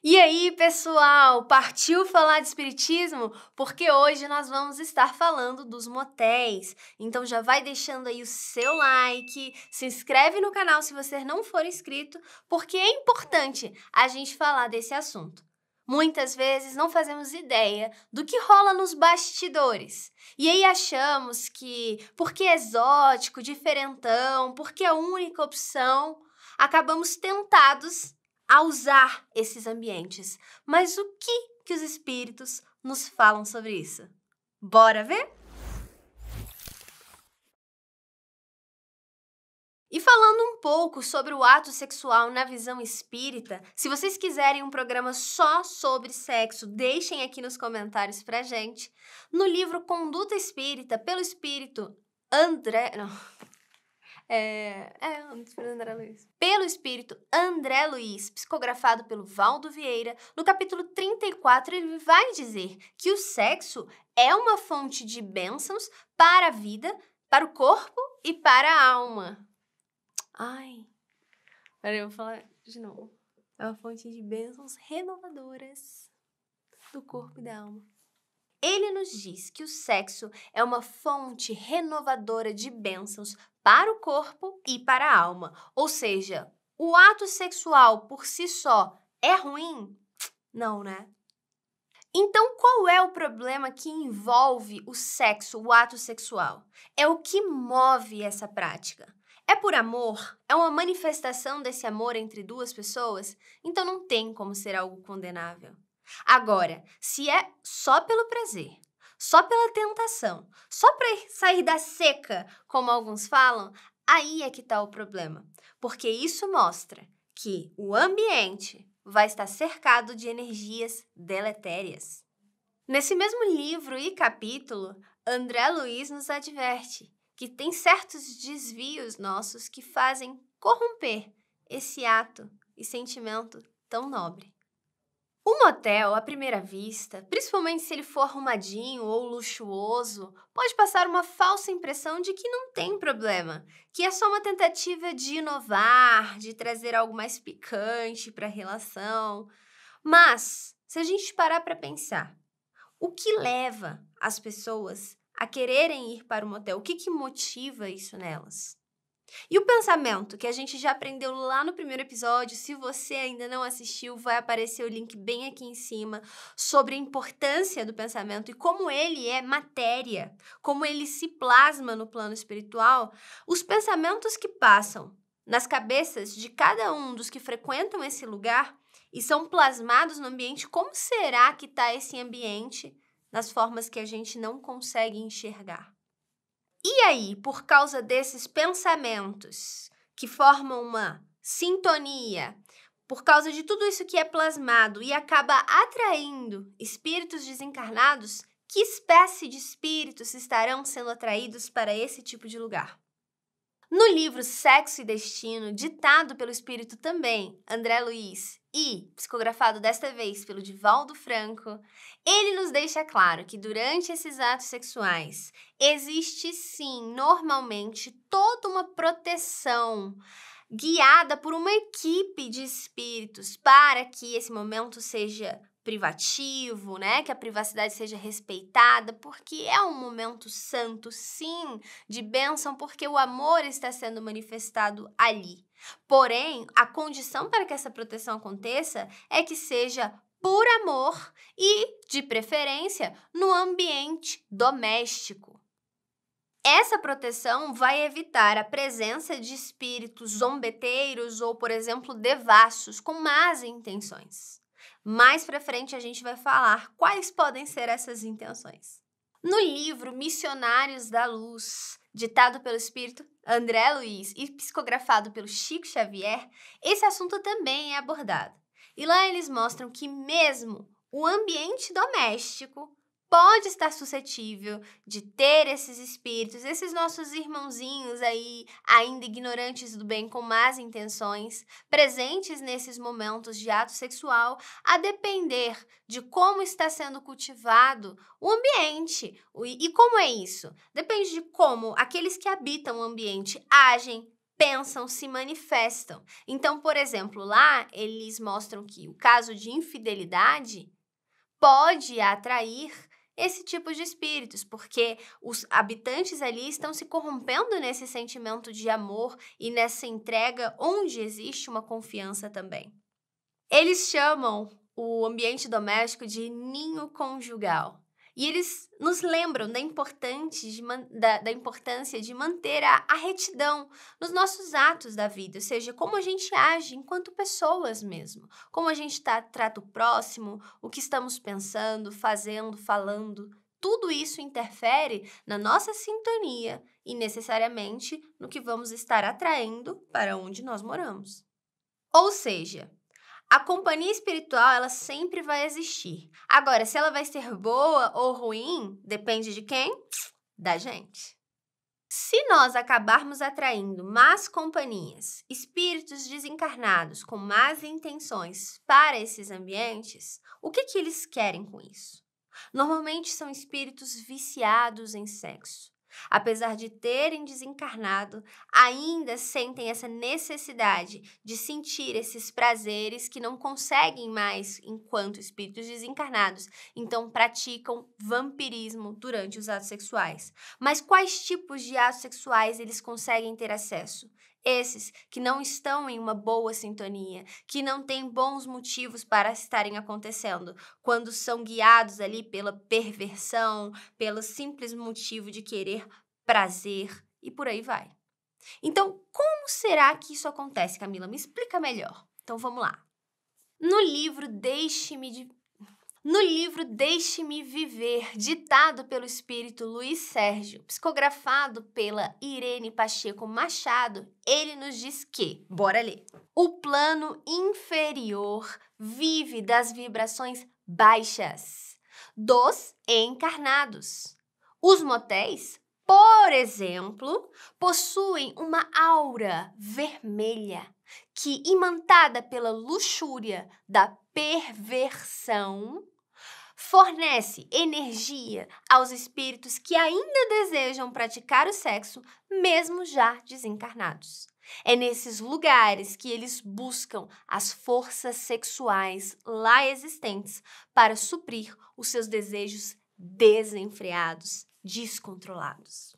E aí, pessoal, partiu falar de espiritismo? Porque hoje nós vamos estar falando dos motéis. Então já vai deixando aí o seu like, se inscreve no canal se você não for inscrito, porque é importante a gente falar desse assunto. Muitas vezes não fazemos ideia do que rola nos bastidores. E aí achamos que, porque é exótico, diferentão, porque é a única opção, acabamos tentados a usar esses ambientes. Mas o que os espíritos nos falam sobre isso? Bora ver? E falando um pouco sobre o ato sexual na visão espírita, se vocês quiserem um programa só sobre sexo, deixem aqui nos comentários pra gente. No livro Conduta Espírita, pelo espírito André... Não. André Luiz. Pelo espírito André Luiz, psicografado pelo Valdo Vieira, no capítulo 34, ele vai dizer que o sexo é uma fonte de bênçãos para a vida, para o corpo e para a alma. Ai, peraí, eu vou falar de novo. É uma fonte de bênçãos renovadoras do corpo e da alma. Ele nos diz que o sexo é uma fonte renovadora de bênçãos para o corpo e para a alma. Ou seja, o ato sexual por si só é ruim? Não, né? Então, qual é o problema que envolve o sexo, o ato sexual? É o que move essa prática. É por amor? É uma manifestação desse amor entre duas pessoas? Então não tem como ser algo condenável. Agora, se é só pelo prazer, só pela tentação, só para sair da seca, como alguns falam, aí é que está o problema. Porque isso mostra que o ambiente vai estar cercado de energias deletérias. Nesse mesmo livro e capítulo, André Luiz nos adverte que tem certos desvios nossos que fazem corromper esse ato e sentimento tão nobre. O motel, à primeira vista, principalmente se ele for arrumadinho ou luxuoso, pode passar uma falsa impressão de que não tem problema, que é só uma tentativa de inovar, de trazer algo mais picante para a relação. Mas, se a gente parar para pensar, o que leva as pessoas a quererem ir para o motel? O que motiva isso nelas? E o pensamento, que a gente já aprendeu lá no primeiro episódio, se você ainda não assistiu, vai aparecer o link bem aqui em cima, sobre a importância do pensamento e como ele é matéria, como ele se plasma no plano espiritual. Os pensamentos que passam nas cabeças de cada um dos que frequentam esse lugar e são plasmados no ambiente, como será que está esse ambiente nas formas que a gente não consegue enxergar? E aí, por causa desses pensamentos que formam uma sintonia, por causa de tudo isso que é plasmado e acaba atraindo espíritos desencarnados, que espécie de espíritos estarão sendo atraídos para esse tipo de lugar? No livro Sexo e Destino, ditado pelo espírito também André Luiz e psicografado desta vez pelo Divaldo Franco, ele nos deixa claro que durante esses atos sexuais existe sim, normalmente, toda uma proteção guiada por uma equipe de espíritos para que esse momento seja privativo, né? Que a privacidade seja respeitada, porque é um momento santo, sim, de bênção, porque o amor está sendo manifestado ali. Porém, a condição para que essa proteção aconteça é que seja por amor e, de preferência, no ambiente doméstico. Essa proteção vai evitar a presença de espíritos zombeteiros ou, por exemplo, devassos com más intenções. Mais pra frente a gente vai falar quais podem ser essas intenções. No livro Missionários da Luz, ditado pelo espírito André Luiz e psicografado pelo Chico Xavier, esse assunto também é abordado. E lá eles mostram que mesmo o ambiente doméstico pode estar suscetível de ter esses espíritos, esses nossos irmãozinhos aí, ainda ignorantes do bem, com más intenções, presentes nesses momentos de ato sexual, a depender de como está sendo cultivado o ambiente. E como é isso? Depende de como aqueles que habitam o ambiente agem, pensam, se manifestam. Então, por exemplo, lá eles mostram que o caso de infidelidade pode atrair esse tipo de espíritos, porque os habitantes ali estão se corrompendo nesse sentimento de amor e nessa entrega onde existe uma confiança também. Eles chamam o ambiente doméstico de ninho conjugal. E eles nos lembram da importância de manter a retidão nos nossos atos da vida, ou seja, como a gente age enquanto pessoas mesmo, como a gente trata o próximo, o que estamos pensando, fazendo, falando. Tudo isso interfere na nossa sintonia e necessariamente no que vamos estar atraindo para onde nós moramos. Ou seja, a companhia espiritual, ela sempre vai existir. Agora, se ela vai ser boa ou ruim, depende de quem? Da gente. Se nós acabarmos atraindo más companhias, espíritos desencarnados com más intenções para esses ambientes, o que eles querem com isso? Normalmente são espíritos viciados em sexo. Apesar de terem desencarnado, ainda sentem essa necessidade de sentir esses prazeres que não conseguem mais enquanto espíritos desencarnados, então praticam vampirismo durante os atos sexuais. Mas quais tipos de atos sexuais eles conseguem ter acesso? Esses que não estão em uma boa sintonia, que não têm bons motivos para estarem acontecendo, quando são guiados ali pela perversão, pelo simples motivo de querer prazer e por aí vai. Então, como será que isso acontece, Camila? Me explica melhor. Então, vamos lá. No livro Deixe-me Viver, ditado pelo espírito Luiz Sérgio, psicografado pela Irene Pacheco Machado, ele nos diz que, bora ler, o plano inferior vive das vibrações baixas dos encarnados. Os motéis, por exemplo, possuem uma aura vermelha que, imantada pela luxúria da perversão, fornece energia aos espíritos que ainda desejam praticar o sexo, mesmo já desencarnados. É nesses lugares que eles buscam as forças sexuais lá existentes para suprir os seus desejos desenfreados, descontrolados.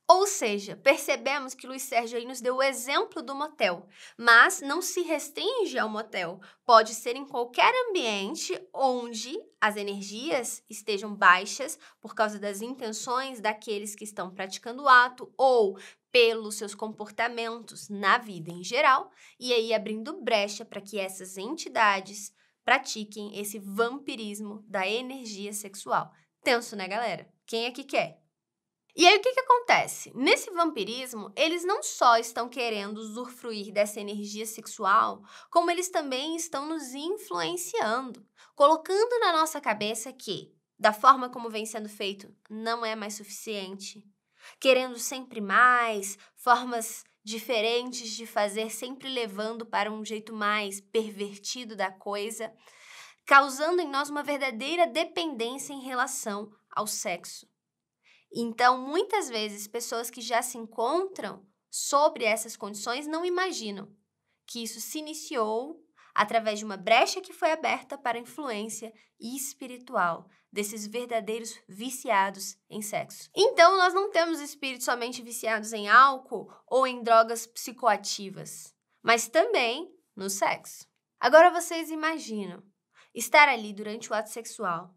Ou seja, percebemos que Luiz Sérgio aí nos deu o exemplo do motel, mas não se restringe ao motel. Pode ser em qualquer ambiente onde as energias estejam baixas por causa das intenções daqueles que estão praticando o ato ou pelos seus comportamentos na vida em geral, e aí abrindo brecha para que essas entidades pratiquem esse vampirismo da energia sexual. Tenso, né, galera? Quem é que quer? E aí, o que acontece? Nesse vampirismo, eles não só estão querendo usufruir dessa energia sexual, como eles também estão nos influenciando, colocando na nossa cabeça que, da forma como vem sendo feito, não é mais suficiente, querendo sempre mais, formas diferentes de fazer, sempre levando para um jeito mais pervertido da coisa, causando em nós uma verdadeira dependência em relação ao sexo. Então, muitas vezes, pessoas que já se encontram sobre essas condições não imaginam que isso se iniciou através de uma brecha que foi aberta para a influência espiritual desses verdadeiros viciados em sexo. Então, nós não temos espíritos somente viciados em álcool ou em drogas psicoativas, mas também no sexo. Agora, vocês imaginam estar ali durante o ato sexual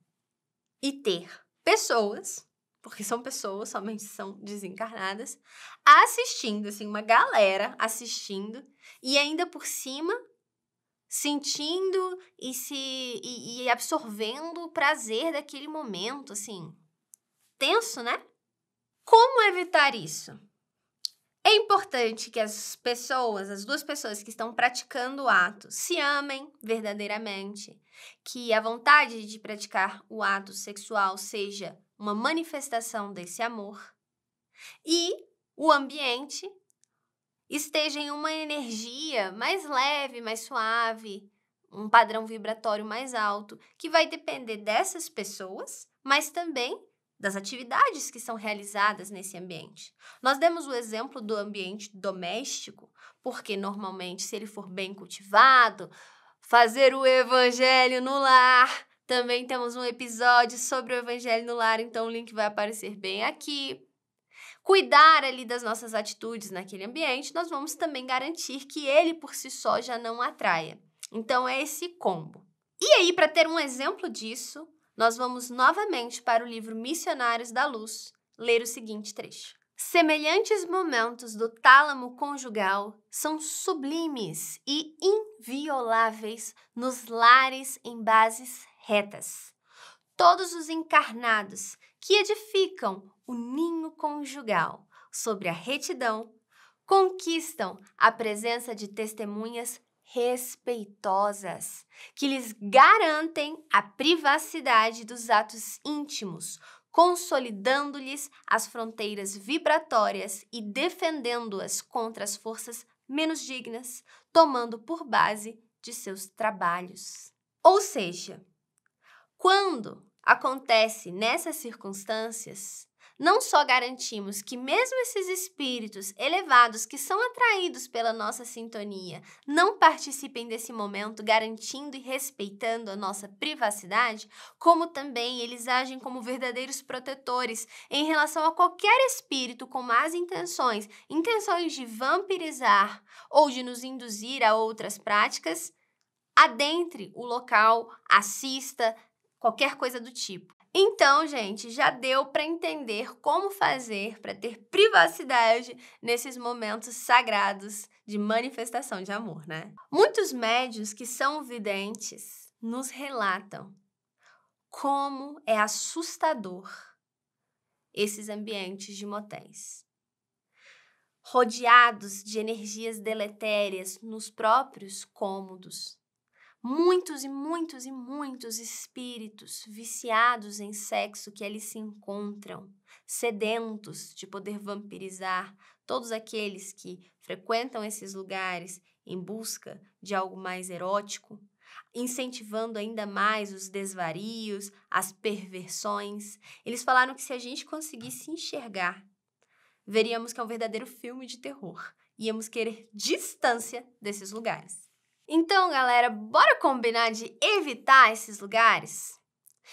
e ter pessoas, porque são pessoas, somente são desencarnadas, assistindo, assim, uma galera assistindo, e ainda por cima, sentindo e absorvendo o prazer daquele momento, assim, tenso, né? Como evitar isso? É importante que as duas pessoas que estão praticando o ato, se amem verdadeiramente, que a vontade de praticar o ato sexual seja uma manifestação desse amor e o ambiente esteja em uma energia mais leve, mais suave, um padrão vibratório mais alto, que vai depender dessas pessoas, mas também das atividades que são realizadas nesse ambiente. Nós demos o exemplo do ambiente doméstico, porque normalmente, se ele for bem cultivado, fazer o evangelho no lar. Também temos um episódio sobre o evangelho no lar, então o link vai aparecer bem aqui. Cuidar ali das nossas atitudes naquele ambiente, nós vamos também garantir que ele por si só já não atraia. Então é esse combo. E aí, para ter um exemplo disso, nós vamos novamente para o livro Missionários da Luz, ler o seguinte trecho. Semelhantes momentos do tálamo conjugal são sublimes e invioláveis nos lares em bases retas. Todos os encarnados que edificam o ninho conjugal sobre a retidão conquistam a presença de testemunhas respeitosas, que lhes garantem a privacidade dos atos íntimos, consolidando-lhes as fronteiras vibratórias e defendendo-as contra as forças menos dignas, tomando por base de seus trabalhos. Ou seja, quando acontece nessas circunstâncias, não só garantimos que mesmo esses espíritos elevados que são atraídos pela nossa sintonia não participem desse momento, garantindo e respeitando a nossa privacidade, como também eles agem como verdadeiros protetores em relação a qualquer espírito com más intenções, intenções de vampirizar ou de nos induzir a outras práticas, adentre o local, assista, qualquer coisa do tipo. Então, gente, já deu para entender como fazer para ter privacidade nesses momentos sagrados de manifestação de amor, né? Muitos médiuns que são videntes nos relatam como é assustador esses ambientes de motéis. Rodeados de energias deletérias nos próprios cômodos. Muitos e muitos e muitos espíritos viciados em sexo que ali se encontram, sedentos de poder vampirizar todos aqueles que frequentam esses lugares em busca de algo mais erótico, incentivando ainda mais os desvarios, as perversões. Eles falaram que se a gente conseguisse enxergar, veríamos que é um verdadeiro filme de terror. Íamos querer distância desses lugares. Então, galera, bora combinar de evitar esses lugares?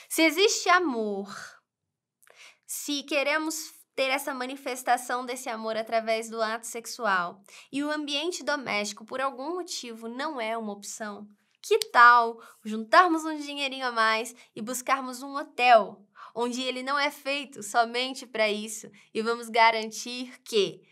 Se existe amor, se queremos ter essa manifestação desse amor através do ato sexual e o ambiente doméstico, por algum motivo, não é uma opção, que tal juntarmos um dinheirinho a mais e buscarmos um hotel, onde ele não é feito somente para isso e vamos garantir que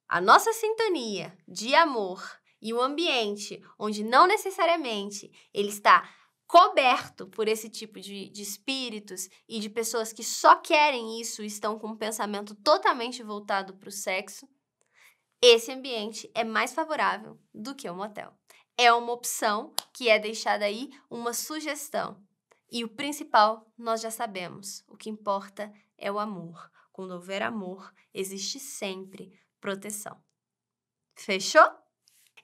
a nossa sintonia de amor e o ambiente onde não necessariamente ele está coberto por esse tipo de espíritos e de pessoas que só querem isso e estão com um pensamento totalmente voltado para o sexo, esse ambiente é mais favorável do que o motel. É uma opção que é deixada aí, uma sugestão. E o principal, nós já sabemos, o que importa é o amor. Quando houver amor, existe sempre proteção. Fechou?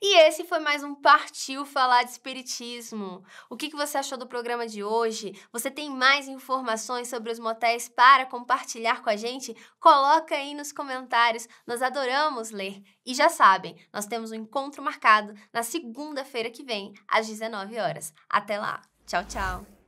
E esse foi mais um Partiu Falar de Espiritismo. O que você achou do programa de hoje? Você tem mais informações sobre os motéis para compartilhar com a gente? Coloca aí nos comentários, nós adoramos ler. E já sabem, nós temos um encontro marcado na segunda-feira que vem, às 19 horas. Até lá. Tchau, tchau.